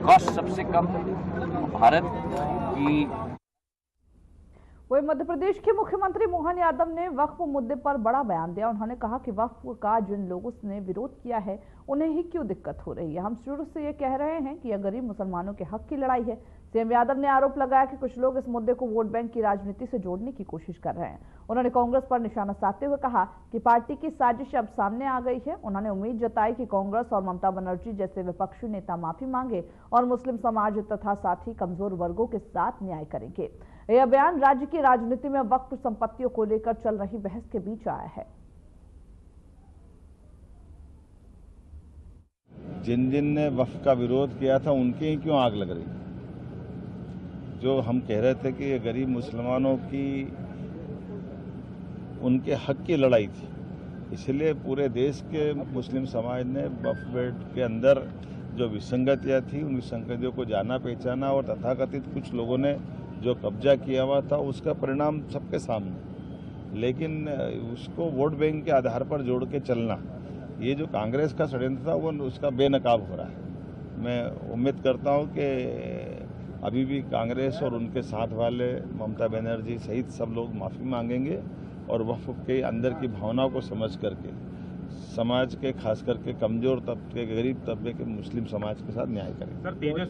Cost सबसे कम भारत की। वही मध्य प्रदेश के मुख्यमंत्री मोहन यादव ने वक्फ मुद्दे पर बड़ा बयान दिया। उन्होंने कहा कि वक्फ का जिन लोगों ने विरोध किया है उन्हें ही क्यों दिक्कत हो रही है। हम शुरू से ये कह रहे हैं कि यह गरीब मुसलमानों के हक की लड़ाई है। सीएम यादव ने आरोप लगाया कि कुछ लोग इस मुद्दे को वोट बैंक की राजनीति से जोड़ने की कोशिश कर रहे हैं। उन्होंने कांग्रेस पर निशाना साधते हुए कहा कि पार्टी की साजिश अब सामने आ गई है। उन्होंने उम्मीद जताई कि कांग्रेस और ममता बनर्जी जैसे विपक्षी नेता माफी मांगे और मुस्लिम समाज तथा साथ ही कमजोर वर्गों के साथ न्याय करेंगे। यह बयान राज्य की राजनीति में वक्फ संपत्तियों को लेकर चल रही बहस के बीच आया है। जिन जिन ने वक्फ का विरोध किया था उनके ही क्यों आग लग रही। जो हम कह रहे थे कि ये गरीब मुसलमानों की उनके हक की लड़ाई थी, इसलिए पूरे देश के मुस्लिम समाज ने वक्फ बोर्ड के अंदर जो विसंगतियां थी उन विसंगतियों को जाना पहचाना और तथाकथित कुछ लोगों ने जो कब्जा किया हुआ था उसका परिणाम सबके सामने। लेकिन उसको वोट बैंक के आधार पर जोड़ के चलना, ये जो कांग्रेस का षड्यंत्र था वो उसका बेनकाब हो रहा है। मैं उम्मीद करता हूं कि अभी भी कांग्रेस और उनके साथ वाले ममता बनर्जी सहित सब लोग माफ़ी मांगेंगे और वक्फ के अंदर की भावनाओं को समझ करके समाज के खास करके कमजोर तबके, गरीब तबके के मुस्लिम समाज के साथ न्याय करेंगे।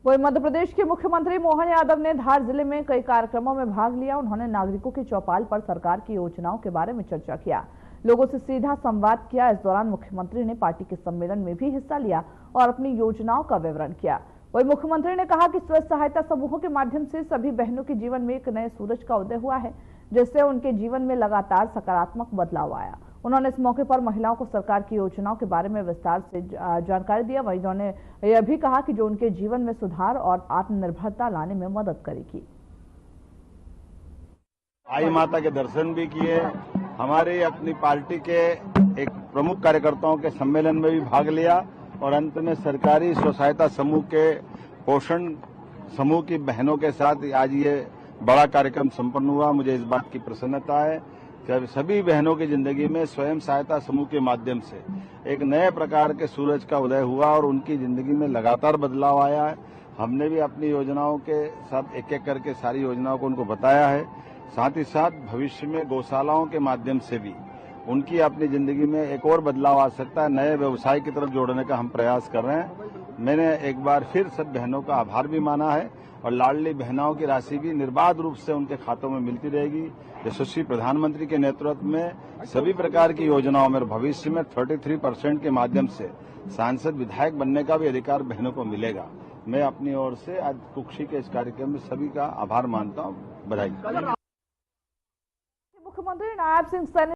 वही मध्य प्रदेश के मुख्यमंत्री मोहन यादव ने धार जिले में कई कार्यक्रमों में भाग लिया। उन्होंने नागरिकों की चौपाल पर सरकार की योजनाओं के बारे में चर्चा किया, लोगों से सीधा संवाद किया। इस दौरान मुख्यमंत्री ने पार्टी के सम्मेलन में भी हिस्सा लिया और अपनी योजनाओं का विवरण किया। वही मुख्यमंत्री ने कहा कि स्व सहायता समूहों के माध्यम से सभी बहनों के जीवन में एक नए सूरज का उदय हुआ है, जिससे उनके जीवन में लगातार सकारात्मक बदलाव आया। उन्होंने इस मौके पर महिलाओं को सरकार की योजनाओं के बारे में विस्तार से जानकारी दिया। वहीं उन्होंने यह भी कहा कि जो उनके जीवन में सुधार और आत्मनिर्भरता लाने में मदद करेगी। आई माता के दर्शन भी किए, हमारी अपनी पार्टी के एक प्रमुख कार्यकर्ताओं के सम्मेलन में भी भाग लिया और अंत में सरकारी स्व सहायता समूह के पोषण समूह की बहनों के साथ आज ये बड़ा कार्यक्रम संपन्न हुआ। मुझे इस बात की प्रसन्नता है कि सभी बहनों की जिंदगी में स्वयं सहायता समूह के माध्यम से एक नए प्रकार के सूरज का उदय हुआ और उनकी जिंदगी में लगातार बदलाव आया है। हमने भी अपनी योजनाओं के साथ एक एक करके सारी योजनाओं को उनको बताया है। साथ ही साथ भविष्य में गौशालाओं के माध्यम से भी उनकी अपनी जिंदगी में एक और बदलाव आ सकता है। नए व्यवसाय की तरफ जोड़ने का हम प्रयास कर रहे हैं। मैंने एक बार फिर सब बहनों का आभार भी माना है और लाडली बहनों की राशि भी निर्बाध रूप से उनके खातों में मिलती रहेगी। यशस्वी प्रधानमंत्री के नेतृत्व में सभी प्रकार की योजनाओं में भविष्य में 33% के माध्यम से सांसद विधायक बनने का भी अधिकार बहनों को मिलेगा। मैं अपनी ओर से आज कुक्षी के इस कार्यक्रम में सभी का आभार मानता हूँ। बधाई। मुख्यमंत्री नायब सिंह सैनी